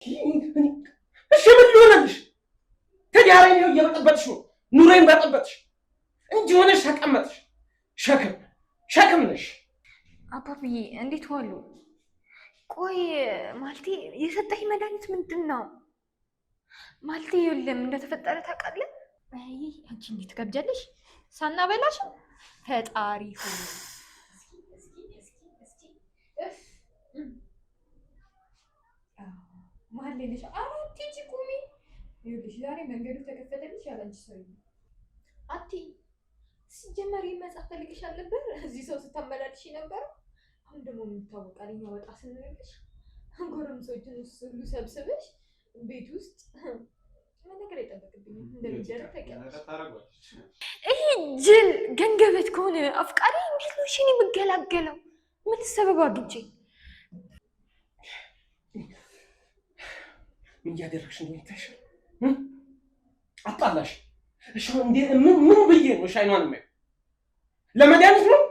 እሺ ምን ሊሆንልሽ? ትዳሬን ነው እየበጠበጥሽ ነው፣ ኑሮዬን በጠበጥሽ። እንዲህ ሆነሽ ተቀመጥሽ። ሸክም ነሽ። አባብዬ እንዴት ዋሉ? ቆይ ማለቴ የሰጠኝ መድኃኒት ምንድን ነው? ማለቴ የለም እንደተፈጠረ ታውቃለህ? አይ አንቺ እንዴት ትከብጃለሽ? ሳናበላሽ ፈጣሪ ሆኖ ማለልሽ አራት እንጂ ቁሚ። ይኸውልሽ ዛሬ መንገዱ ተከፈተልሽ ያለንቺ ሰው አቲ ሲጀመር መጻፍ ፈልግሽ አልነበር? እዚህ ሰው ስታመላልሽ ነበር። አሁን ደግሞ የምታወቃል እኛ ወጣ ስንልሽ ጎረምሶችን ሁሉ ሰብስበሽ ቤት ውስጥ ምን ነገር አይጠበቅብኝም። እንደሚደረግ ታውቂያለሽ። ይሄ ጅል ገንገበት ከሆነ አፍቃሪ እንዴት ነው እሺ እኔ የምገላገለው? ምን ሰበብ አግኝቼ ምን እያደረግሽ ነው? ይታይሻል። አጣላሽ። እሺ እንዴ ምን ብዬ ነው ሻይኗን ነው? ለመድኃኒት ነው?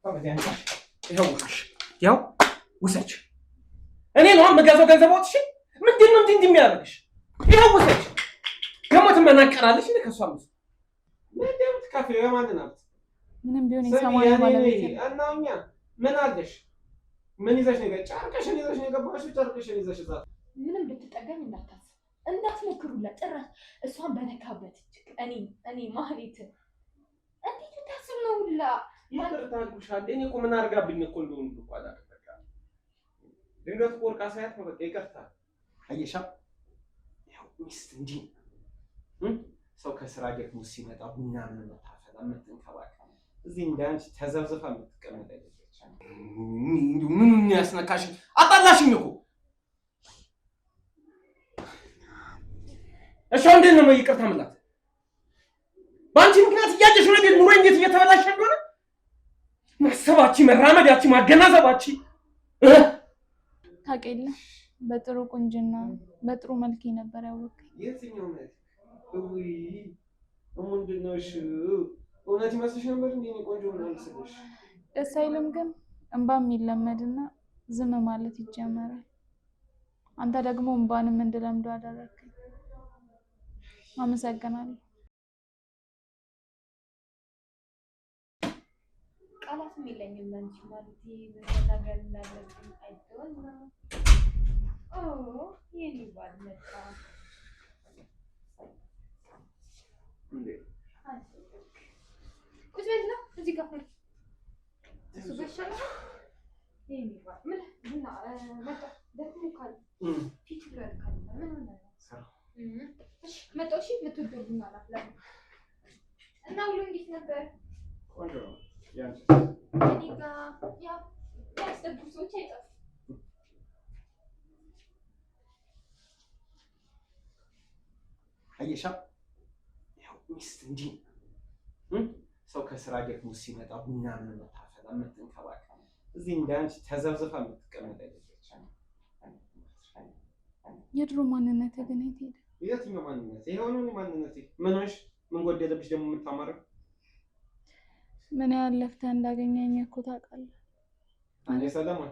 ለመድኃኒት ያው ውሰች። እኔ ነው የምገዛው ገንዘብ ወጥሽ። ምንድን ነው እንዲህ የሚያደርግሽ? ይኸው ውሰች። ከሞት መናቀራለሽ እኔ ከሷ ነው መደምት ካፌ የማን ናት? ምንም ቢሆን ይሰማል ማለት ነው። እናኛ ምን አለሽ? ምን ይዘሽ ነው? ጨርቅሽን ይዘሽ ነው የገባሽው? ጨርቅሽን ይዘሽ እዛ ምንም ልትጠገኝ እንዳታስብ እንዳትሞክሩላት። ጭራሽ እሷን በነካበት እኔ ማህሌት እንዴት ታስብ ነው ሁላ ይቅርታልኩሻል። እኔ እኮ ምን አድርጋብኝ እኮ እንደሆነ እኮ አላደረጋ ድንገት ቆርቃ ሳያት ነው በቃ ይቅርታ። አየሻ ያው ሚስት እንዲህ ሰው ከስራ ደክሞ ሲመጣ ቡና ምን መታፈላ የምትንከባከብ እዚህ እንዳንቺ ተዘብዝፋ የምትቀመጥ አይደለች። ምን ያስነካሽ? አጣላሽኝ እኮ። እሺ እንዴት ነው ይቅርታ የምላት? በአንቺ ምክንያት እያየሽ ነው ኑሮ እንዴት እየተበላሸ እንደሆነ ማሰባቺ፣ መራመዳቺ፣ ማገናዘባቺ ታውቂያለሽ። በጥሩ ቁንጅና በጥሩ መልክ ነበር ያወቀኝ። የትኛው መልክ? ምንድን ነው? እሺ እውነት ይመስልሽ ነበር እንዴ? ቆንጆ ምናምን ስልሽ ደስ አይልም? ግን እንባም ይለመድና ዝም ማለት ይጀመራል። አንተ ደግሞ እንባንም እንድለምዶ አደረግከኝ። አመሰግናለሁ። ቃላትም የለኝም ለአንቺ ማለት ነገር እንዳለብኝ አይደለም። የኔ ባል መጣ እንዴ? ቁጭ በል ነው እዚህ ጋር እሱ ገሻለ የኔ ባል ምን መጣ ደግሞ ካል ፊት ይላል ካል ምን ሆነ ነው? እሺ መጣው። እሺ የምትወደው ቡና ላፍላ እና ሁሉ እንዴት ነበር? ቆንጆ ነው። ያንቺ እኔ ጋር ያው ያስደቡ ሰዎች አይጠፉም። አየሻ ያው ሚስት እንዲህ ሰው ከስራ ደክሞ ሲመጣ ቡና ምን መታፈላ የምትንከባከብ እዚህ እንዳንቺ ተዘብዝፋ የምትቀመጥ አይደለች። የድሮ ማንነት ግን የት ሄደ? የትኛው ማንነት? ይሄው ነው ማንነት። ምን ሆነሽ? ምን ጎደለብሽ ደግሞ የምታማረው? ምን ያህል ለፍተህ እንዳገኘኝ እኮ ታውቃለህ። አንዴ ሰለሞን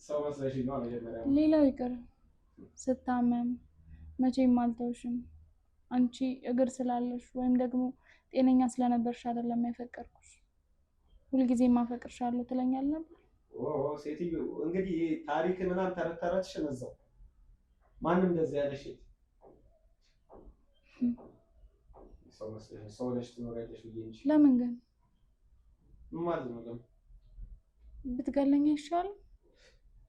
ሰው መስለሽ ነው መጀመሪያ። ሌላው ይቅር፣ ስታመም መቼም አልተውሽም። አንቺ እግር ስላለሽ ወይም ደግሞ ጤነኛ ስለነበርሽ አይደለም ያፈቀርኩሽ። ሁልጊዜም አፈቅርሻለሁ ትለኛል ነበር። ሴትዮ እንግዲህ ታሪክ ምናምን ተረተረትሽ ነዛው። ማንም እንደዚህ ያለሽ ሰው መስለሽ ሰው ነሽ ትኖሪያለሽ ብዬ እንጂ። ለምን ግን ማለት ነው? ለምን ብትገለኝ ይሻላል?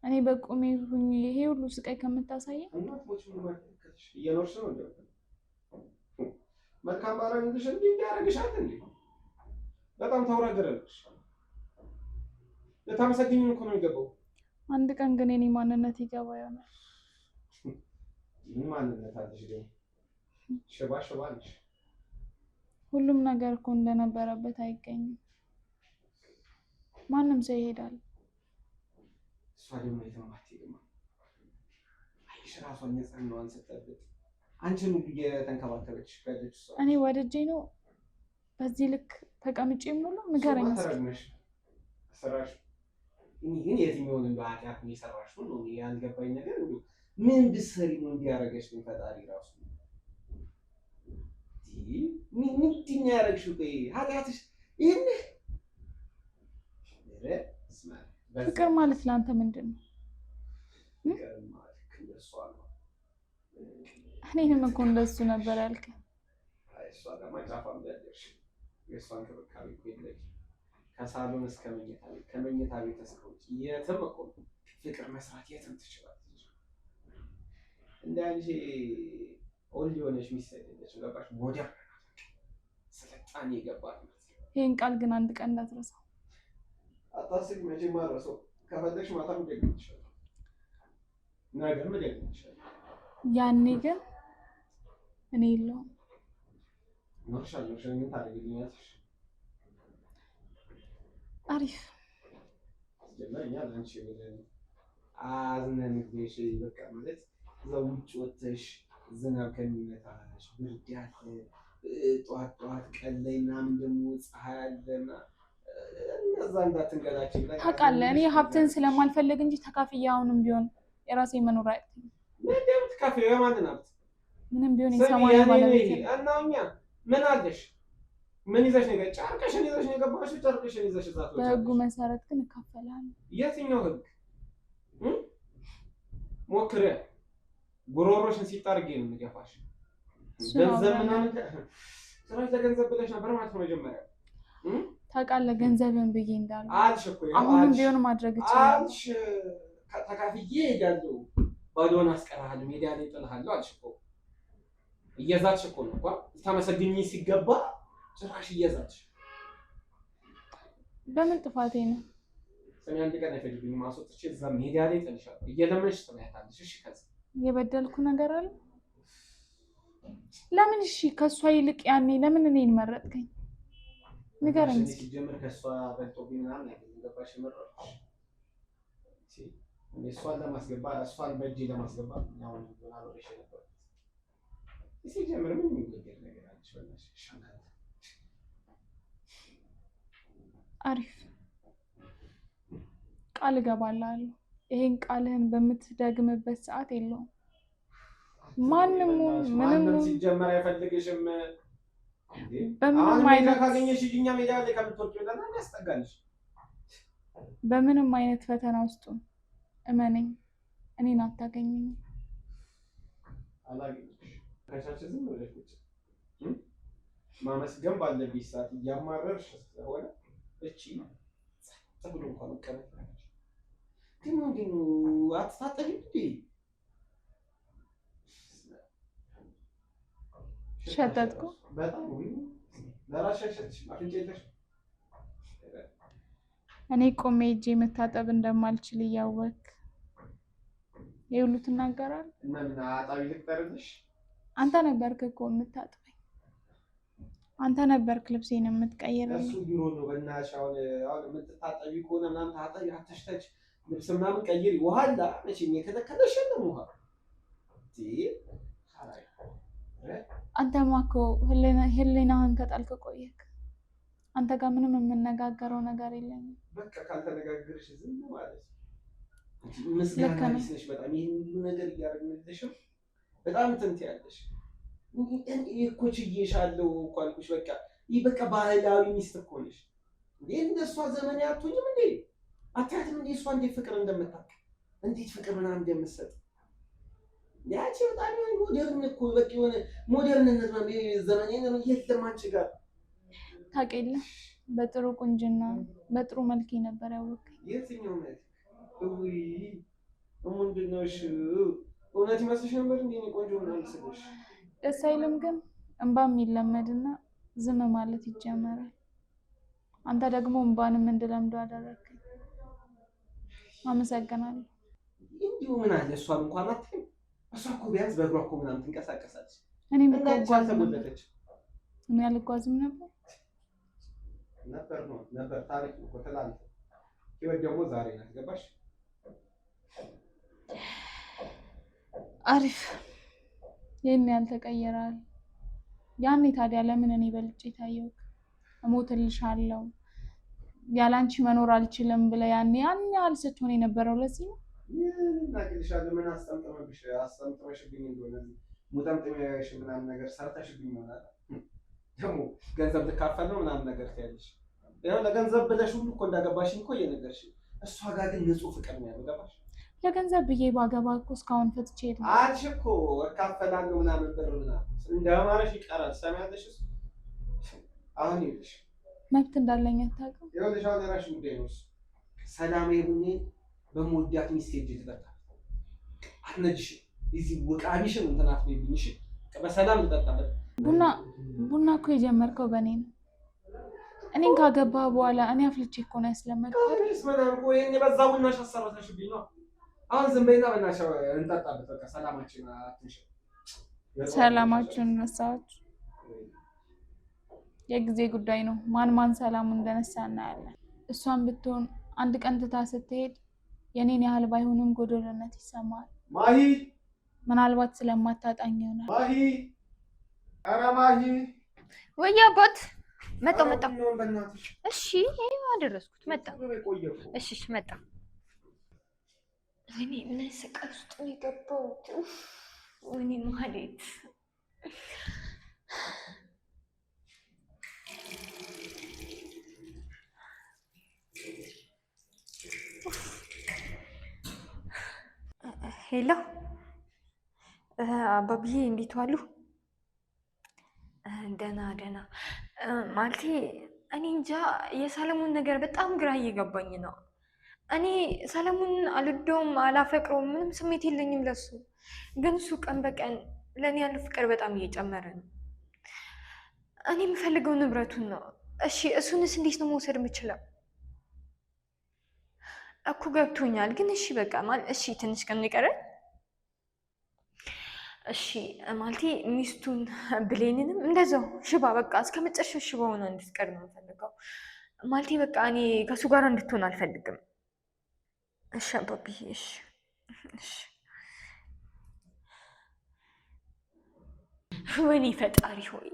እኔ በቁሜ ሁኚ ይሄ ሁሉ ስቃይ ከምታሳየኝ። እናት ሞች ምን ማለት ነው? እየኖርሽ ነው እንዴ? መልካም ባረግልሽ እንዴ እንዲያረግሻት እንዴ? በጣም ታውራገረልሽ። ለታመሰግኝ እኮ ነው የሚገባው። አንድ ቀን ግን የኔ ማንነት ይገባ ይሆናል። ምን ማንነት አለሽ ግን? ሽባ ነሽ። ሁሉም ነገር እኮ እንደነበረበት አይገኝም። ማንም ሰው ይሄዳል። እሷ ደግሞ የትም አትሄድም። አይሽ ራሷን ንጽህናዋን ስትጠብቅ አንቺን ሁሉ እየተንከባከበች ያለች እሷ። እኔ ወደጄ ነው በዚህ ልክ ተቀምጬ ሙሉ ንገረኝ። ተረግመሽ ስራሽ እኔ ግን የትኛውን እንደው ኃጢአት ነው የሰራሽው ነው ያልገባኝ ነገር። እንደው ምን ብትሰሪ ነው እንዲያረገሽ ግን ፈጣሪ ራሱ ምንድን ነው ያደረግሽው? ቆይ ኃጢአትሽ ይህን ፍቅር ማለት ለአንተ ምንድን ነው? እኔንም እኮ እንደሱ ነበር ያልከኝ። የእሷ እንክብካቤ እኮ የለኝም። ከሳሎን እስከ መኝታ ቤት፣ ከመኝታ ቤት እስከ ውጭ የትም እኮ ፍቅር መስራት የትም ትችላለች። እንደ አንቺ ኦልድ የሆነች ሚስት አይደለችም። ገባሽ? ሞደርን ስልጣኔ የገባት ነው። ይህን ቃል ግን አንድ ቀን እንዳትረሳው። አታስቢ፣ መቼም አልረሳውም። ከፈለግሽ ማታም ደግሜልሻለሁ፣ ነገም ደግሜልሻለሁ። ያኔ ግን እኔ የለውም ኖርሻለሁ። ምን ታደርጊልኛለሽ? አሪፍ ጀመረኛ ለአንቺ ብለን አዝነንብሽ በቃ ማለት እዛው ውጭ ወጥተሽ ዝናብ ከሚመታሽ ብርድ ያለ ጠዋት ጠዋት ቀን ላይ ምናምን ደግሞ ፀሐይ አለና እነዛ እንዳትንገላችን ብላ ታውቃለህ። እኔ ሀብትን ስለማልፈልግ እንጂ ተካፍዬ አሁንም ቢሆን የራሴ መኖር አይደለም። ምንም ተካፍዬ የማንን ሀብት ምንም ቢሆን የሰማይ ባለቤት እና እኛ ምን አለሽ? ምን ይዘሽ ነው? ጨርቅሽን ይዘሽ ነው የገባሽው? ጨርቅሽን ይዘሽ እዛ ትወጪ። በህጉ መሰረት ግን እካፈላለሁ። የትኛው ህግ? ሞክሪያ ጉሮሮሽን ሲጣርጌ ነው የምገፋሽ። ገንዘብ ምናምን ስራሽ ለገንዘብ ብለሽ ነበር ማለት ነው መጀመሪያ። ታውቃለህ ገንዘብን ብዬ እንዳለ አልሽ እኮ አሁንም ቢሆን ማድረግ እችላለሁ አልሽ። ተካፍዬ እሄዳለሁ፣ ባዶን አስቀርሃለሁ፣ ሜዳ ላይ እጥልሃለሁ አልሽ እኮ። እየዛች እኮ ነው እንኳን ልታመሰግኝ ሲገባ ጭራሽ እየዛች። በምን ጥፋቴ ነው? ሰሚ አንድ ቀን አይፈልግኝም ማስወጥቼ እዛ ሜዳ ላይ እጥልሻለሁ። እየለመንሽ ትመያታለሽ። እሺ ከዛ የበደልኩ ነገር አለ? ለምን? እሺ ከሷ ይልቅ ያኔ ለምን እኔን መረጥከኝ? ንገረኝ። ሲጀምር ከሷ በልጦብኝ ምናምን አይደለም ገባሽ? መረጥሽ እሷን ለማስገባት እሷን በእጄ ለማስገባት አሁን አብሬሽ ነበር። ሲጀምር ምን የሚገርም ነገር አለሽ? በእናትሽ ሻንካት አሪፍ ቃል እገባልሃለሁ። ይሄን ቃልህን በምትደግምበት ሰዓት የለውም ማንም ምንም ሲጀመር አይፈልግሽም። በምንም አይነት ካገኘሽ እኛ ሜዳ ላይ ከምትወጪው ለና ያስጠጋልሽ። በምንም አይነት ፈተና ውስጥ እመነኝ እኔን አታገኘኝ። አላገኝሽ ከቻች ዝም ብለሽ ቁጭ ማመስገን ባለብሽ ሰዓት እያማረርሽ ስለሆነ እቺ ተብሎ እንኳን መቀመጥ ግን ምንድን ነው አትታጠቢም እንዴ? ሸተትኩ በጣም ለራስሽ አፍንጫ የለሽ። እኔ ቆሜ እጄ መታጠብ እንደማልችል እያወቅ የሁሉ ትናገራለህ። እና ምን አጣቢ ልቅጠርልሽ? አንተ ነበርክ እኮ የምታጥበኝ፣ አንተ ነበርክ ልብሴን የምትቀይርልኝ። እሱ ቢሮ ነው በእናትሽ። አሁን የምትታጠቢ ከሆነ ምናምን ታጠቢ፣ አተሽተሽ ልብስ ምናምን ቀይሪ። ውሃ አለ መቼም የከለከለሽ የለም ውሃ። አንተማ እኮ ህሊናህን ከጣልክ ቆየክ። አንተ ጋር ምንም የምነጋገረው ነገር የለኝም። በቃ ካልተነጋገርሽ ዝም ማለት ምስጋና ቢስ ነሽ። በጣም ይሄን ሁሉ ነገር እያደረግንልሽም በጣም ትንት ያለሽ እኮ ችዬሻለሁ እኮ አልኩሽ። በቃ ይህ በቃ ባህላዊ ሚስት እኮ ነሽ እንዴ! እንደሷ ዘመን ያቱኝም እንዴ? አታያትም እንዴ? እሷ እንዴት ፍቅር እንደምታውቅ እንዴት ፍቅር ምናምን እንደምትሰጥ ያቺ በጣም ሞደርን እኮ በቃ የሆነ ሞደርንነት ነው ዘመኔ ነው የለም አንቺ ጋር ታውቅ የለ በጥሩ ቁንጅና በጥሩ መልክ ነበር ያወቅኝ። የትኛው መልክ? ውይ ምንድን ነው? እሺ እውነት ይመስልሽ ነበር እንዴ? ቆንጆ ምናምን ስልሽ ደስ አይልም? ግን እንባም ይለመድና ዝም ማለት ይጀመራል። አንተ ደግሞ እንባንም እንድለምደው አደረግከኝ። አመሰግናለሁ። እንዲሁ ምን አለ እሷን እንኳን አታይም? እሷ እኮ ቢያንስ በእግሯ እኮ ምናምን ትንቀሳቀሳለች። እኔም እኮ አልተጎለተች። እኔ አልጓዝም ነበር ነበር ታሪክ እኮ ትላንት፣ ህይወት ደግሞ ዛሬ ናት። ገባሽ? አሪፍ ይህን ያልተቀየራል። ያኔ ታዲያ ለምን እኔ በልጬ ታየው? እሞትልሻለሁ ያላንቺ መኖር አልችልም ብለህ ያን ያህል ስትሆን የነበረው ለዚህ ነው። እናቅልሻለሁ። ምን አስጠምጥመሽብኝ እንደሆነ ሙጠምጥሚያሽ ምናምን ነገር ሰርተሽብኝ ይሆናል። ደግሞ ገንዘብ ልካፈል ነው ምናምን ነገር ትያለሽ። ያው ለገንዘብ ብለሽ ሁሉ እኮ እንዳገባሽኝ እኮ እየነገርሽኝ፣ እሷ ጋር ግን ንጹህ ፍቅር ነው ያለው። ገባሽ? ለገንዘብ ብዬ ባገባ እኮ እስካሁን ፈትቼ ሄድ አልሽ እኮ እካፈላለሁ ምናምን ብር ምናምን እንደማለሽ ይቀራል። ሰሚያለሽ? አሁን ይልሽ መብት እንዳለኝ አታውቅም። ይኸውልሽ አሁን የራስሽ ጉዳይ ነው። ሰላማዊ ሁኚ። በመወዳት ሚስቴ እጅ ትጠጣ አትነጅሽ። እዚህ ወቃቢሽን እንትን አትበይብኝ። እሺ በሰላም ልጠጣበት። ቡና እኮ የጀመርከው በእኔ ነው። እኔን ካገባህ በኋላ እኔ አፍልቼ እኮ ነው ያስለመድኩት። አሁንስ ምናምን እኮ ይሄን የበዛ ቡናሽ አሰራተሽብኝ ነው። አሁን ዝም በይና በእናትሽ እንጠጣበት። በቃ ሰላማችን አትንሽ። ሰላማችሁን ነሳችሁ። የጊዜ ጉዳይ ነው። ማን ሰላሙን እንደነሳ እናያለን። እሷን ብትሆን አንድ ቀን ትታ ስትሄድ የኔን ያህል ባይሆንም ጎደሎነት ይሰማል። ማሂ ምናልባት ስለማታጣኝ ይሆናል። ማሂ፣ ኧረ ማሂ። ወይ አባት መጣሁ። እሺ አደረስኩት። መጣሁ። እሺ መጣሁ። እኔ ምን ስቃይ ውስጥ ነው የገባሁት? እኔ ማህሌት ሄሎ አባብዬ እንዴት ዋሉ? ደህና ማለቴ እኔ እንጃ የሰለሞን ነገር በጣም ግራ እየገባኝ ነው። እኔ ሰለሞን አልወደውም፣ አላፈቅረውም፣ ምንም ስሜት የለኝም ለሱ። ግን እሱ ቀን በቀን ለእኔ ያለው ፍቅር በጣም እየጨመረ ነው። እኔ የምፈልገው ንብረቱን ነው። እሺ እሱንስ እንዴት ነው መውሰድ የምችለው? እኮ ገብቶኛል። ግን እሺ በቃ እሺ ትንሽ ቀን ይቀራል። እሺ ማለቴ ሚስቱን ብሌንንም እንደዛው ሽባ በቃ እስከ መጨረሻው ሽባ ሆና እንድትቀር ነው የምፈልገው። ማለቴ በቃ እኔ ከእሱ ጋር እንድትሆን አልፈልግም። እሺ አባብዬ እሺ። ወይኔ ፈጣሪ ሆይ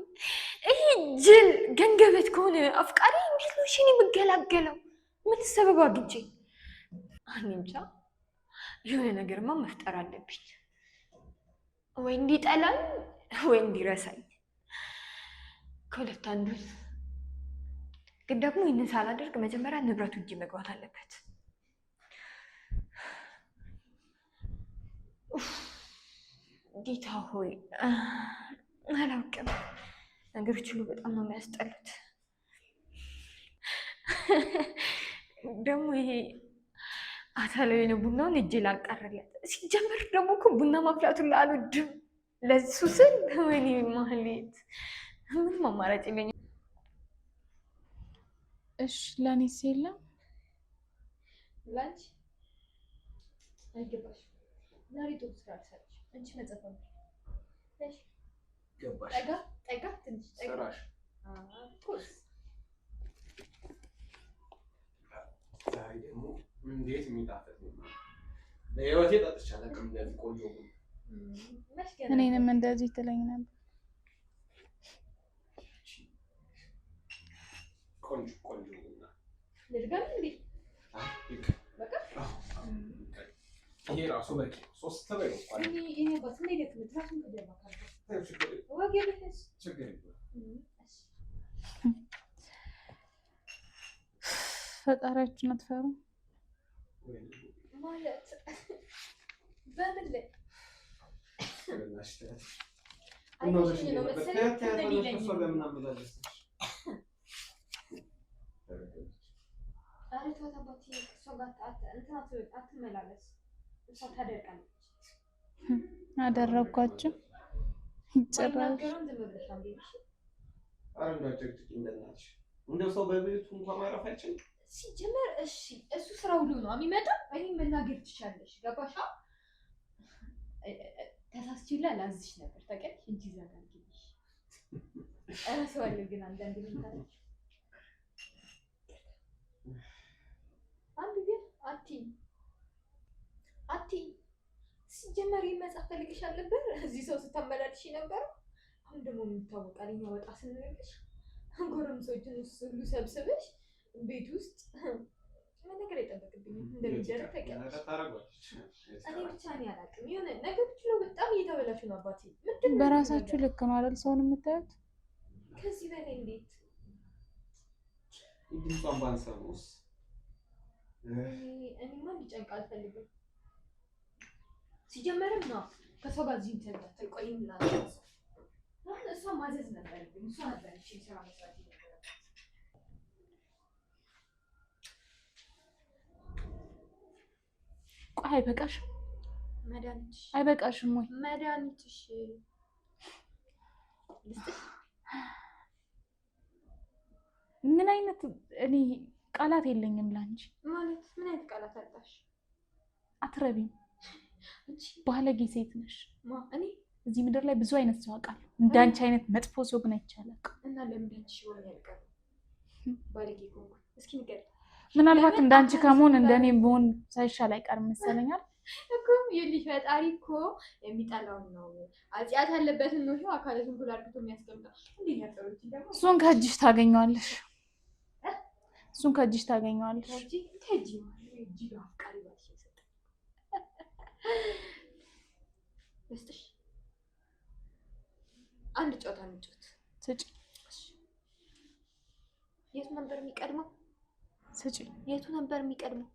ይህ ጅል ገንገበት ከሆነ አፍቃሪ እንዴት ነው እኔ የምገላገለው? ምን ሰበብ አግኝቼ? እኔ እንጃ የሆነ ነገርማ መፍጠር አለብኝ። ወይ እንዲጠላኝ ወይ እንዲረሳኝ ከሁለት አንዱን። ግን ደግሞ ይህንን ሳላደርግ መጀመሪያ ንብረቱ እጅ መግባት አለበት። ጌታ ሆይ አላውቅም። ነገሮች ሁሉ በጣም ነው የሚያስጠሉት። ደግሞ ይሄ አታላዊ ነው። ቡናውን እጄ ላቀረለት። ሲጀመር ደግሞ እኮ ቡና ማፍላቱን አልወድም። ለሱ ስል ወይኔ ማህሌት ምንም አማራጭ የለኝም። እሺ ለእኔስ የለም? ላንቺ አይገባሽም። ዛሬ ጥሩ ስራ አልሰራሽ። አንቺ መጽሐፍ ነው። እሺ ገባሽ? ጠጋ ትንሽ ጠጋ ሰራሽ። ፖስ ዛሬ ደግሞ እንዴት የሚጣፍጥ ነው! በህይወቴ ጠጥቼ አላውቅም እንደዚህ ቆንጆ ቡና። እኔንም እንደዚህ ትለኝ ነበር። ቆንጆ ቡና ልድገም እንዴ? በቃ ይሄ ራሱ በቂ ነው። ሶስት በይ እንኳን ይሄ ባስ እንዴት ነው ትራሱን ተደባካለ ችግር የለም። ፈጣሪያችን አትፈሩ ማለት በምን ላይ አደረኳቸው ጭራሽ እንደው ሰው በቤቱ እንኳን ማረፍ አይችልም። ሲጀመር እሺ እሱ ስራ ውሎ ነው የሚመጣው። እኔ መናገር ትችላለሽ። ገባሻ? ተሳስችላ ላዝሽ ነበር ታውቂያለሽ እንጂ ዘጋግልሽ እረሳዋለሁ። ግን አንዳንድ ምንታለሽ አንድ ግን አቲ ሲጀመር መጽሐፍ ፈልግሻል ነበር እዚህ ሰው ስታመላልሽ ነበር። አሁን ደግሞ የምታወቃል እኛ ወጣ ስንልሽ ጎረምሶችን ሁሉ ሰብስበሽ ቤት ውስጥ ምን ነገር አይጠበቅብኝም። እንደሚደረግ ታውቂያለሽ። እኔ ብቻ እኔ አላውቅም። የሆነ ነገሮች ነው በጣም እየተበላሹ ነው አባቴ። ምንድን ነው በራሳችሁ ልክ ነው አይደል ሰውን የምታዩት? ከዚህ በላይ እንዴት ድምጿን ባንሰማውስ? እኔማ እንዲጨንቅ አልፈልግም። ሲጀመርም ነው ከሰው ጋር እዚህ እንትን ቆይም ላለው እሷ ማዘዝ ነበረብኝ። እሷ ነበረች ስራ መስራት ነበረብኝ። ቆይ አይበቃሽም? መድኃኒትሽ አይበቃሽም ወይ? መድኃኒትሽ ምን አይነት እኔ ቃላት የለኝም ላንቺ። ማለት ምን አይነት ቃላት አጣሽ? አትረቢም። ባለጌ ሴት ነሽ። እኔ እዚህ ምድር ላይ ብዙ አይነት ሰው አውቃለሁ። እንዳንቺ አይነት መጥፎ ሰው ግን አይቻልም። እና ለምን አንቺ ሆነ ያልቀረ ባለጌ ኮንኩ? እስኪ ንገሪኝ። ምናልባት እንዳንቺ ከመሆን እንደኔ ብሆን ሳይሻል አይቀርም መሰለኛል እኮ። ይልሽ ፈጣሪ እኮ የሚጠላውን ነው አጽያት ያለበትን ነው አካላቱን ሁሉ አድርጎ የሚያስቀምጠው። እንዴ ያፈሩት ደግሞ እሱን ከእጅሽ ታገኘዋለሽ። እሱን ከእጅሽ ታገኘዋለሽ። ከእጅ እጅ አፍቃሪ ባልሽ ይሰጥ እስቲ አንድ ጨዋታ እንጫወት። ስጪ። የቱ ነበር የሚቀድመው? ስጪ። የቱ ነበር የሚቀድመው?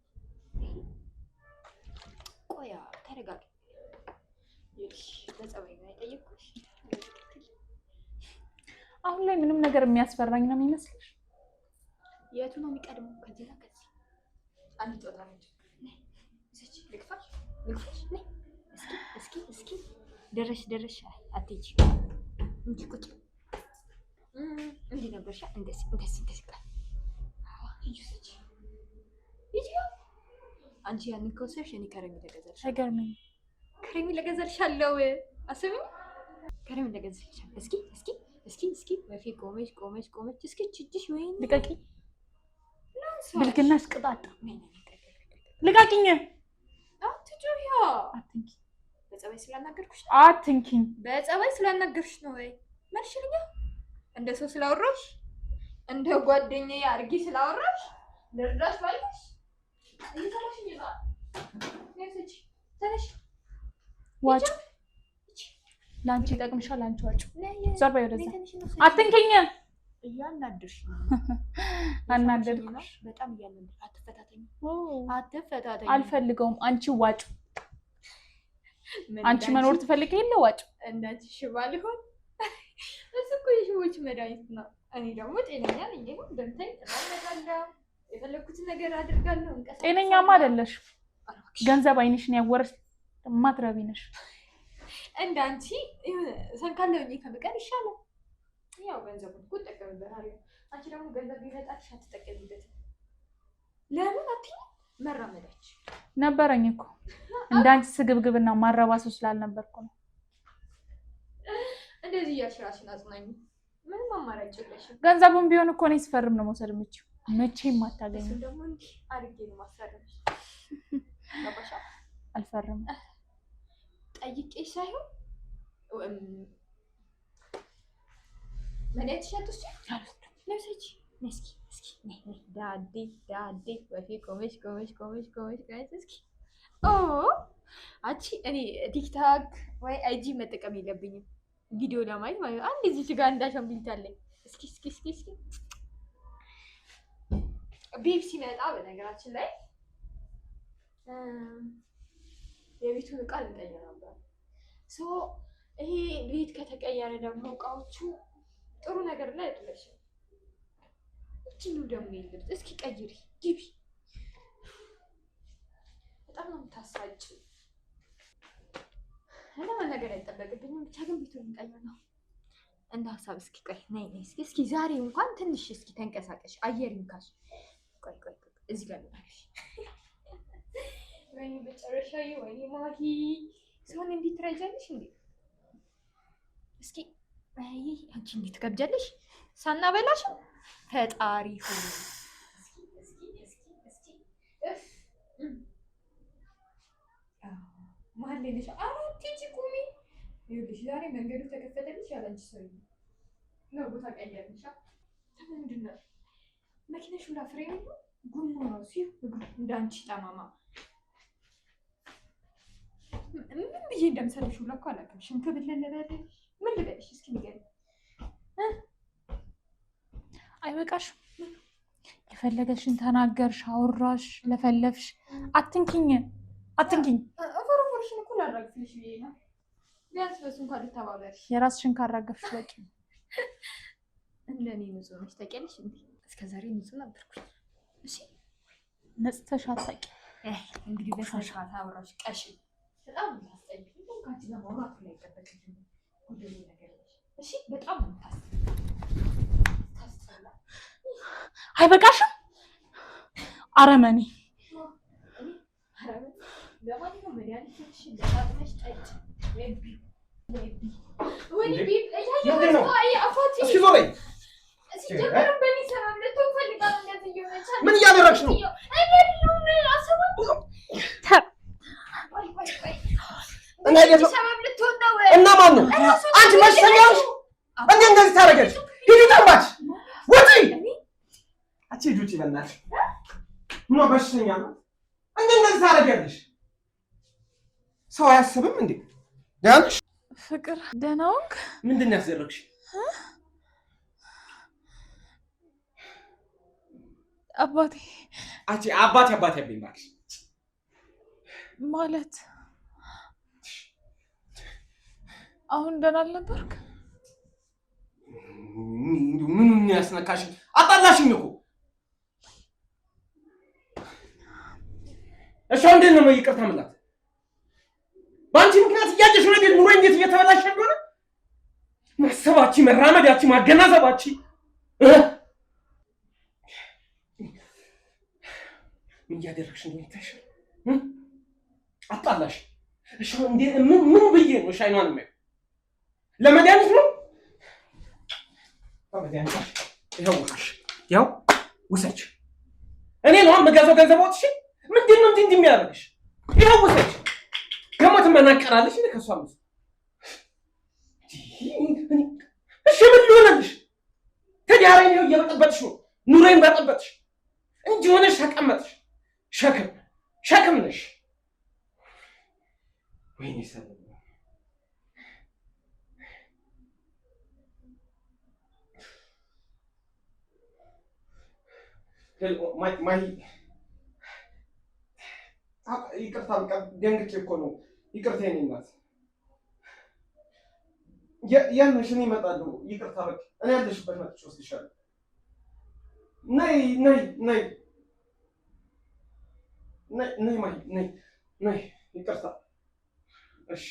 ቆያ ተረጋጊ። ይልሽ በጸባይ ነው የጠየኩሽ። አሁን ላይ ምንም ነገር የሚያስፈራኝ ነው የሚመስልሽ? የቱ ነው የሚቀድመው? ከዚህ ከዚህ አንድ ጨዋታ ነው። ስጪ። ልክፋሽ ነይ እስኪ ደረሽ አትሄጂ እንጂ ቁጭ እንዲህ ነበርሻ። እንደዚህ ጋር ይጂ አንቺ ያንን ከወሰድሽ እኔ ከረሜላ ገዛልሽ። አይገርምም? ከረሜላ ገዛልሻለሁ። አስቢኝ፣ ከረሜላ ገዛልሻለሁ። እስኪ ወፌ ቆመች። እስኪ እጅሽ ወይኔ ልቀቂ። ብልግናሽ ቅጣጣ። ልቀቂኝ። አትጩሂ። አትንኪ። በጸባይ ስላናገርኩሽ አትንኪኝ። በጸባይ ስላናገርሽ ነው ወይ መልሽልኛ? እንደ ሰው ስላወራሽ እንደ ጓደኛዬ አድርጊ ስላወራሽ ልርዳሽ ባልሽ እየተላሽ ይዛል ነፍስሽ ተነሽ። ዋጭ ላንቺ ይጠቅምሻል። አንቺ ዋጭ ዘርባ ወደዛ። አትንኪኝ። እያናደርሽ አናደድኩሽ በጣም እያናደድሽ። አትፈታተኝ። አልፈልገውም። አንቺ ዋጭ። አንቺ መኖር ትፈልጊ የለ ዋጭ። እንዳንቺ ሽባ ሊሆን እሱ እኮ የሽቦች መድኃኒት ነው። እኔ ደግሞ ጤነኛ ነኝ። ይሁን ደምተኝ ተናነጋለሁ፣ የፈለኩትን ነገር አድርጋለሁ። ጤነኛማ አይደለሽ። ገንዘብ አይንሽን ያወረሽ ማትረቢ ነሽ። እንዳንቺ ይሁን ሰንካለውኝ ከመቀር ይሻላል። ያው ገንዘቡን እኮ እጠቀምበታለሁ። አንቺ ደግሞ ገንዘብ ቢመጣልሽ አትጠቀሚበትም። ለምን አትይኝ? መራመዳች ነበረኝ እኮ እንዳንቺ ስግብግብና ማረባ ሰው ስላልነበርኩ ነው። እንደዚህ እያልሽ ራስሽን አጽናኝ። ምንም አማራጭ የለሽም። ገንዘቡን ቢሆን እኮ እኔ ስፈርም ነው መውሰድ የምችው። መቼም አታገኝም። እሱን ደግሞ እንዲህ አድርጌ ነው ማስፈረምሽ። ገባሽ? አልፈርም። ጠይቄሽ ሳይሆን ምን ያትሻቱስ ነፍሰች እስኪ ዳዴ ወፌ ቆመች። እስኪ አንቺ እኔ ቲክታክ ወይ አይጂ መጠቀም የለብኝም ቪዲዮ ለማየት ማለት አንድ እዚህ ጋር እንዳሻምብሊት አለኝ። እስኪ ቤቢ ሲመጣ በነገራችን ላይ የቤቱን እቃ ልንቀይር ነበር። ይሄ ቤት ከተቀየረ ደግሞ እቃዎቹ ጥሩ ነገር ላይ አይደለሽም። እቺኑ ደግሞ የለም። እስኪ ቀይሪ ግቢ። በጣም ነው የምታሳጭ። እና ነገር አይጠበቅብኝም። ብቻ ግን ቤቱን ልንቀይር ነው እንደ ሀሳብ። እስኪ ቆይ ነይ እስኪ ዛሬ እንኳን ትንሽ እስኪ ተንቀሳቀሽ፣ አየር ይንካሽ። ቆይ እዚህ ጋር ልታሽ። ወይኔ በጨረሻዬ፣ ወይኔ ማሂ ሰውን እንዴት ትረጃለሽ እንዴ? እስኪ አንቺ እንዴት ትከብጃለሽ? ሳናበላሽ ፈጣሪ ሆኖ ማን ልልሽ? አራት ቲጂ ቁሚ። ይኸውልሽ ዛሬ መንገዱ ተከፈተልሽ። ያለንቺ ሰው ነው ቦታ ቀየርንሻ። ምንድን ነው መኪናሽ ሁላ ፍሬም ነው ጉሙ ነው ሲው እንዳንቺ ጠማማ ምን ብዬ እንደምሰልሽ ሁላ እኮ አላውቅም። ሽንክብል ልበልሽ ምን ልበልሽ እስኪ ንገሪኝ። አይበቃሽም? የፈለገሽን ተናገርሽ፣ አወራሽ፣ ለፈለፍሽ። አትንኪኝ። ፎርፎርሽን እኮ ላራግፍልሽ ብዬ ነው። ቢያንስ በሱ እንኳን ልተባበርሽ። የራስሽን ካራገፍሽ በቂ። እንደኔ ንጹህ ነሽ ታውቂያለሽ እንዴ? እስከዛሬ ንጹህ ነበርኩኝ። እሺ ነጽተሽ አታውቂም። እንግዲህ በሻሻታ አወራሽ ቀሽ በጣም ታስጠይቂ። ካንቺ ጋር ማውራት ላይ አይጠበቅም። ሁሉ ነገር እሺ በጣም ታስጠላ። አይበቃሽም? አረመኔ ለማንኛውም መድኃኒትሽ እንደታጥመሽ ጠጭ። ምን እያደረግሽ ነው? እና ማን ነው? አንቺ መሰኛሽ እንዴ እንደዚህ ታደርገሽ? ሂጂ ጠባች ውጪ። አንቺ ሂጂ ውጪ በእናትሽ። ምን በሽተኛ ነው እንዴ እንደዚህ ታደርጊያለሽ? ሰው አያስብም እንዴ? ደህና ነሽ? ፍቅር ደህና ዋልክ? ምንድን ነው ያስደረግሽ? አባቴ አባቴ አባኝ እባክሽ። ማለት አሁን ደህና አልነበርክ? ምኑን ያስነካሽ? አጣላሽኝ እኮ። እሺ እንዴት ነው ይቅርታ የምላት? በአንቺ ምክንያት እያየሽ ነው እንዴት ኑሮ እንዴት እየተበላሸ እንደሆነ ማሰባቺ፣ መራመዳቺ፣ ማገናዘባቺ ምን እያደረግሽ እንደሆነ ታሽ አጣላሽ። እሺ እንዴት ምን ብዬ ነው ሻይኗን የማየው? ለመድኃኒት ነው ለመድኃኒት ይኸው ውሰሽ፣ ያው ውሰች። እኔ ነው የምገዛው ገንዘብ ወጥሽ። ምንድን ነው እንዲህ የሚያደርግሽ? ይኸው ውሰች። ከሞት መናቀራለሽ እንደ ከሷ ነው። እሺ ምን ሊሆንልሽ? ተዳራኝ ነው እየበጠበጥሽ ነው። ኑሮዬን በጠበጥሽ እንጂ ሆነሽ ተቀመጥሽ። ሸክም ነሽ። ወይኔ ሰላም ማይ ይቅርታ በቃ ደንግጬ እኮ ነው። ይቅርታ የኔ እናት ያንሽ እኔ እመጣለሁ። ይቅርታ በቃ እኔ ያለሽበት መጥቼ ወስድሻለሁ። ነይ ማይ ይቅርታ። እሺ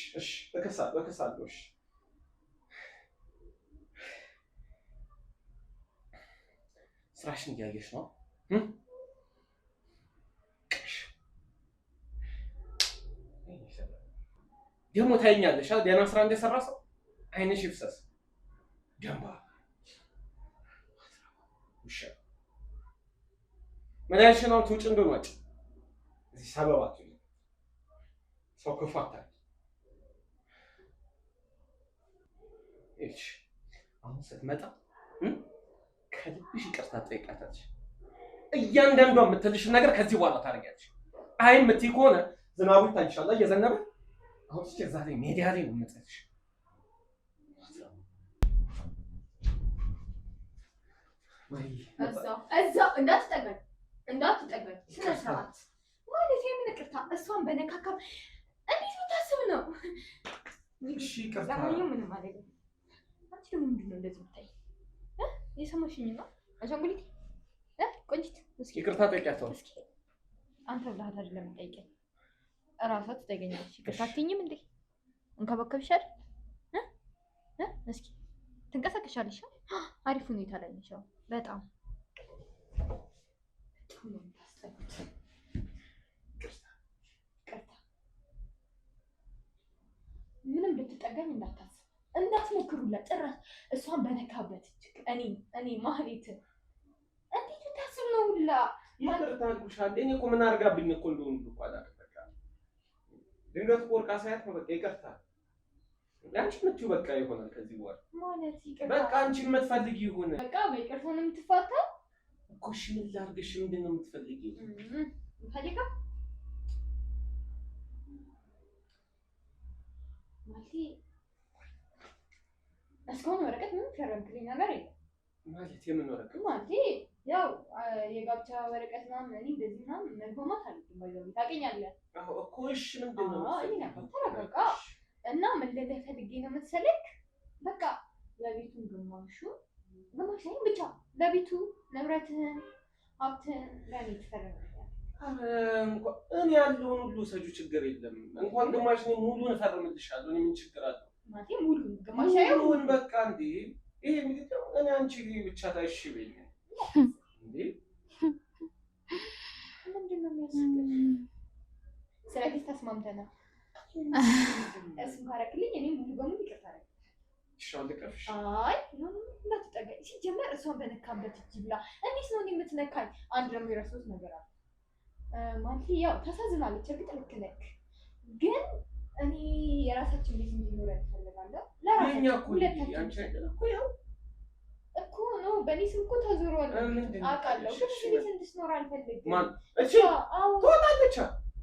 እከሳለሁ። እሺ ስራሽን እያየሽ ነው። ደግሞ ታይኛለሽ። ደህና ስራ እንደሰራ ሰው አይንሽ ይፍሰስ። ደንባ ውሻ መድኃኒትሽን አውጪ። ውጭ እንደሆነ እዚህ ሰበባት ሰው ክፉ አታውቂ። አሁን ስትመጣ ከልብሽ ይቅርታ ትጠይቃታለሽ። እያንዳንዷ የምትልሽን ነገር ከዚህ በኋላ ታደርጊያለሽ። አይ የምትይ ከሆነ ዝናቡ ይታይሻል እየዘነበ አሁን እዛ ላይ ሜዲያ ላይ ነው የምትልሽ። እዛው እንዳትጠጋኝ ስነ ስርዓት ማለት የምን ይቅርታ? እሷን በነካካ እንዴት ብታስብ ነው? እሺ ይቅርታ። ምንም አይደለም። አንቺ ደግሞ ምንድን ነው እንደዚህ ብታይ? የሰማሽኝ ነው? አሻንጉሊት ቆንጂት፣ እስኪ ይቅርታ ጠይቂያቸው። እስኪ አንተ ብለሃል አይደለም የምጠይቀኝ? እራሷ ትጠይቀኛለች። ይቅርታ አትይኝም እንዴ? እንከባከብሻል እስኪ ትንቀሳቀሻለሽ። አሪፍ ሁኔታ ላይ ነሽ። በጣም ምንም ልትጠጋኝ እንዳትሞክሩላት ጭራሽ እሷን በነካበት እኔ ማህሌት እንዴት ብታስብ ነው ሁላ ይቅርታ አልኩሻል። እኔ እኮ ምን አድርጋብኝ እኮ እንደሆነ እኮ አላውቅም። በቃ ድንገት ቆርቃ ሳያት ነው። በቃ ይቅርታ አንቺ የምትይው በቃ ይሆናል ከዚህ በኋላ ማለት ይቅርታ። በቃ አንቺ የምትፈልጊ ይሁን። በቃ በይቅርታ ነው የምትፋታው። እኮ እሺ ምን ላድርግሽ? ምንድን ነው የምትፈልጊው? የምፈልገው ማለቴ እስካሁን ወረቀት ምንም ፈረምክልኝ ነገር የለም። ማለት የምን ወረቀት? ማለቴ ያው የጋብቻ ወረቀት ምናምን እኔ እንደዚህ ምናምን መግባባት አልኩኝ። ባይዘው ታውቀኛለህ እኮ እሺ ምንድን ነው ተረጋጋ። እና ምን ልልህ ፈልጌ ነው መሰለክ፣ በቃ ለቤቱን ግማሽ ሳይሆን ብቻ ለቤቱ ንብረትህን ሀብትህን ለእኔ ትፈርምልኛለህ። እኔ ያለውን ሁሉ ሰጁ ችግር የለም። እንኳን ግማሽ እኔ ሙሉን እፈርምልሻለሁ። እኔ ምን ችግር አለው? ማለቴ ሙሉን ግማሽ ሳይሆን በቃ እንዴ ይሄ ምንድነው? እኔ አንቺ ብቻ ታይሽ በይኝ እንዴ ምንድነው የሚያስፈልግ? ስለዚህ ተስማምተናል። እሱን ካረክልኝ እኔ ሙሉ በሙሉ ይቅርታ አደረግልኝ። ሻልቀፍሽ አይ እንዳትጠጋኝ። ሲጀመር እሷን በነካበት እጅ ብላ እንዴት ነው የምትነካኝ? አንድ ደግሞ የረሳሁት ነገር አለ። ማለት ያው ታሳዝናለች፣ እርግጥ ልክ ነህ፣ ግን እኔ የራሳችን ቤት እንዲኖረን እፈልጋለሁ። ለራሳችን ሁለታችን እኮ ነው። በእኔ ስም እኮ ተዞሯል አውቃለሁ፣ ግን እዚህ ቤት እንድትኖር አልፈልግም። ትወጣለች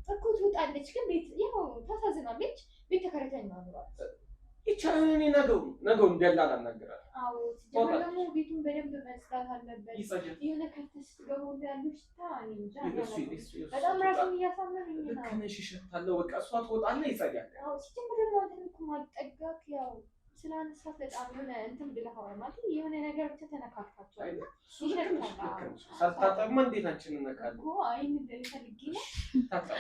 እኮ ትወጣለች፣ ግን ቤት ያው ታሳዝናለች። ቤት ተከራይተን እናኖራለን። ይቻላል። እኔ ነገው እንደላላ እናገራለሁ። አዎ ሲጀመር ደግሞ ቤቱን በደንብ መስራት አለበት። የሆነ ከፍተህ ስትገቡ ያለው ሽታ እኔ እንጃ በጣም ራሴን እያሳመመኝ ነው። ልክ ነሽ፣ እሸታለሁ። በቃ እሷ ትወጣና ይጸዳል። አዎ ሲጀመር ደግሞ አንተን እኮ ማጠጋት ያው ስላነሳት በጣም የሆነ እንትን ብለኸዋል ማለት የሆነ ነገር ብቻ ተነካክታችኋል። ሳታጠብማ እንዴት አንቺን እንነካለን እኮ አይ ምን ፈልጌ ነው ታጠባ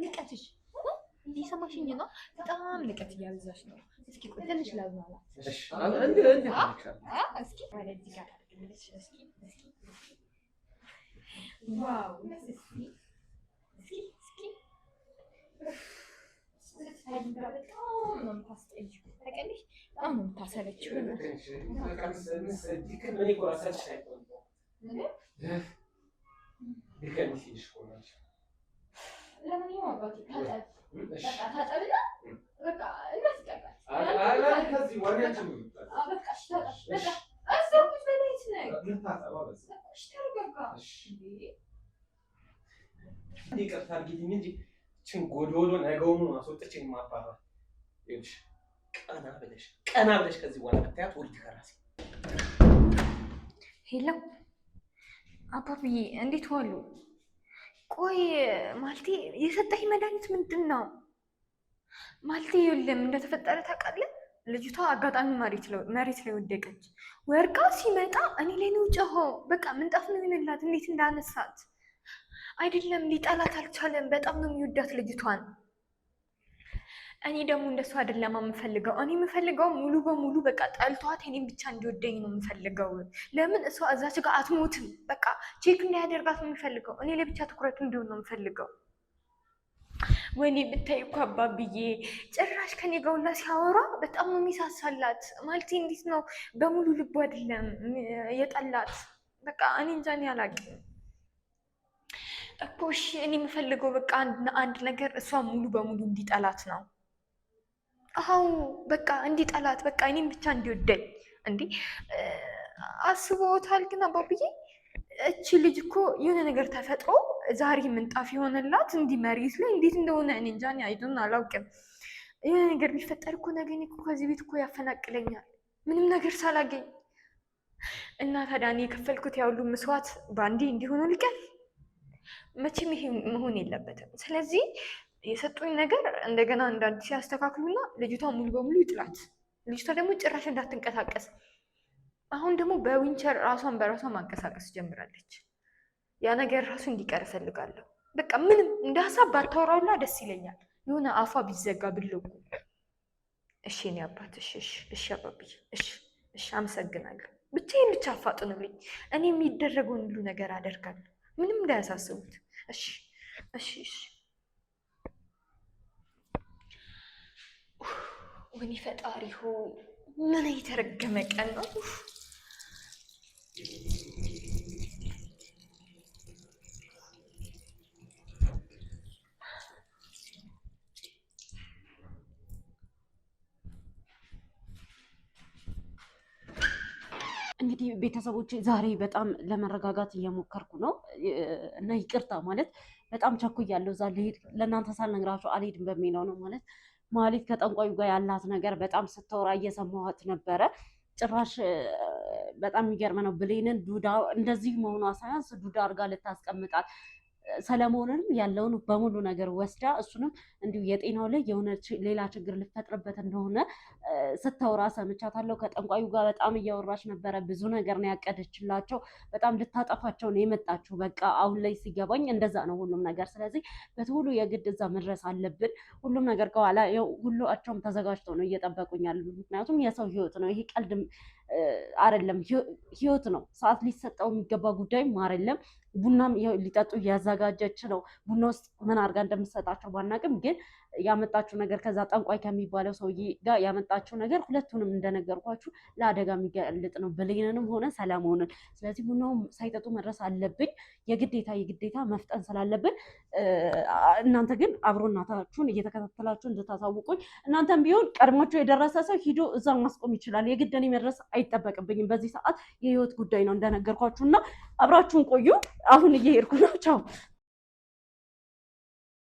ንቀትሽ እየሰማሽኝ ነው? በጣም ንቀት እያበዛሽ ነው። እስኪ ቆይ ትንሽ ላዝናላ። እሺ እስኪ ወደዚህ ጋር ታደርግልሽ። እስኪ ዋው በጣም ነው የምታስጠይው። ታውቂያለሽ፣ በጣም ነው የምታሰለችው። ለማንኛውም አባቴ ታጠብና በቃ እናስቀቃል። ይቅርታ አድርጊልኝ እንጂ ችን ጎዶሎ ነገውኑ አስወጥቼ ማባራት ይኸውልሽ፣ ቀና ብለሽ ከዚህ በኋላ ብታያት ወልድ ከራሴ። ሄሎ አባብዬ፣ እንዴት ዋሉ? ቆይ ማለቴ የሰጠኝ መድኃኒት ምንድን ነው? ማለቴ የለም እንደተፈጠረ ታውቃለህ? ልጅቷ አጋጣሚ መሬት ላይ ወደቀች። ወርቃ ሲመጣ እኔ ላይ ነው ጮኸው። በቃ ምንጣፍ ነው የሚልላት። እንዴት እንዳነሳት አይደለም ሊጠላት አልቻለም። በጣም ነው የሚወዳት ልጅቷን። እኔ ደግሞ እንደሱ አይደለም የምፈልገው። እኔ የምፈልገው ሙሉ በሙሉ በቃ ጠልቷት እኔም ብቻ እንዲወደኝ ነው የምፈልገው። ለምን እሷ እዛች ጋር አትሞትም። በቃ ቼክ እንዳያደርጋት ነው የምፈልገው። እኔ ለብቻ ትኩረቱ እንዲሆን ነው የምፈልገው። ወይኔ ብታይ እኮ አባብዬ ጭራሽ ከኔ ጋር ሁላ ሲያወራ በጣም ነው የሚሳሳላት። ማለቴ እንዴት ነው በሙሉ ልቡ አይደለም የጠላት። በቃ እኔ እንጃ እኔ አላውቅም እኮ። እሺ እኔ የምፈልገው በቃ አንድ ነገር እሷ ሙሉ በሙሉ እንዲጠላት ነው። አዎ በቃ እንዲጠላት፣ በቃ እኔም ብቻ እንዲወደኝ። እንዴ አስቦታል ግን አባብዬ? እቺ ልጅ እኮ የሆነ ነገር ተፈጥሮ ዛሬ ምንጣፍ የሆነላት እንዲህ መሬት ላይ እንዴት እንደሆነ እኔ እንጃ፣ አይዱን አላውቅም። የሆነ ነገር ቢፈጠር እኮ ነገ እኔ እኮ ከዚህ ቤት እኮ ያፈናቅለኛል ምንም ነገር ሳላገኝ። እና ታዲያ እኔ የከፈልኩት ያሁሉ መስዋዕት በአንዴ እንዲሆኑ ልቀር? መቼም ይሄ መሆን የለበትም። ስለዚህ የሰጡኝ ነገር እንደገና እንደ አዲስ ያስተካክሉና ልጅቷ ሙሉ በሙሉ ይጥላት። ልጅቷ ደግሞ ጭራሽ እንዳትንቀሳቀስ። አሁን ደግሞ በዊንቸር ራሷን በራሷ ማንቀሳቀስ ጀምራለች። ያ ነገር ራሱ እንዲቀር እፈልጋለሁ። በቃ ምንም እንደ ሀሳብ ባታወራውላ ደስ ይለኛል። የሆነ አፏ ቢዘጋ ብለቁ። እሺ እኔ አባት፣ እሺ አባብዬ፣ እሺ አመሰግናለሁ። ብቻዬን ብቻ አፋጥኑልኝ። እኔ የሚደረገውን ሁሉ ነገር አደርጋለሁ። ምንም እንዳያሳስቡት። እሺ። ወይኔ ፈጣሪ ሆይ ምን የተረገመ ቀን ነው። እንግዲህ ቤተሰቦች ዛሬ በጣም ለመረጋጋት እየሞከርኩ ነው እና ይቅርታ ማለት በጣም ቸኩያለሁ። እዛ ልሄድ ለእናንተ ሳልነግራችሁ አልሄድም በሚለው ነው ማለት ማህሌት ከጠንቋዩ ጋር ያላት ነገር በጣም ስታወራ እየሰማኋት ነበረ። ጭራሽ በጣም የሚገርም ነው። ብሌንን ዱዳ እንደዚህ መሆኗ ሳያንስ ዱዳ አድርጋ ልታስቀምጣት ሰለሞንንም ያለውን በሙሉ ነገር ወስዳ እሱንም እንዲሁ የጤናው ላይ የሆነ ሌላ ችግር ልትፈጥርበት እንደሆነ ስታወራ ሰምቻታለሁ። ከጠንቋዩ ጋር በጣም እያወራች ነበረ። ብዙ ነገር ነው ያቀደችላቸው። በጣም ልታጠፋቸው ነው የመጣችው። በቃ አሁን ላይ ሲገባኝ እንደዛ ነው ሁሉም ነገር። ስለዚህ በቶሎ የግድ እዛ መድረስ አለብን። ሁሉም ነገር ከኋላ ሁላቸውም ተዘጋጅተው ነው እየጠበቁኝ ያሉ። ምክንያቱም የሰው ህይወት ነው ይሄ፣ ቀልድ አይደለም፣ ህይወት ነው። ሰዓት ሊሰጠው የሚገባ ጉዳይም አይደለም። ቡናም ሊጠጡ እያዘጋጀች ነው። ቡና ውስጥ ምን አድርጋ እንደምትሰጣቸው ባናቅም ግን ያመጣችው ነገር ከዛ ጠንቋይ ከሚባለው ሰውዬ ጋር ያመጣችው ነገር ሁለቱንም እንደነገርኳችሁ ለአደጋ የሚገልጥ ነው፣ ብሌንንም ሆነ ሰለሞንን። ስለዚህ ቡናውም ሳይጠጡ መድረስ አለብኝ። የግዴታ መፍጠን ስላለብን እናንተ ግን አብሮናታችሁን እየተከታተላችሁ እንድታሳውቁኝ። እናንተም ቢሆን ቀድሟቸው የደረሰ ሰው ሂዶ እዛ ማስቆም ይችላል። የግድ እኔ መድረስ አይጠበቅብኝም። በዚህ ሰዓት የህይወት ጉዳይ ነው እንደነገርኳችሁ እና አብራችሁን ቆዩ። አሁን እየሄድኩ ነው። ቻው።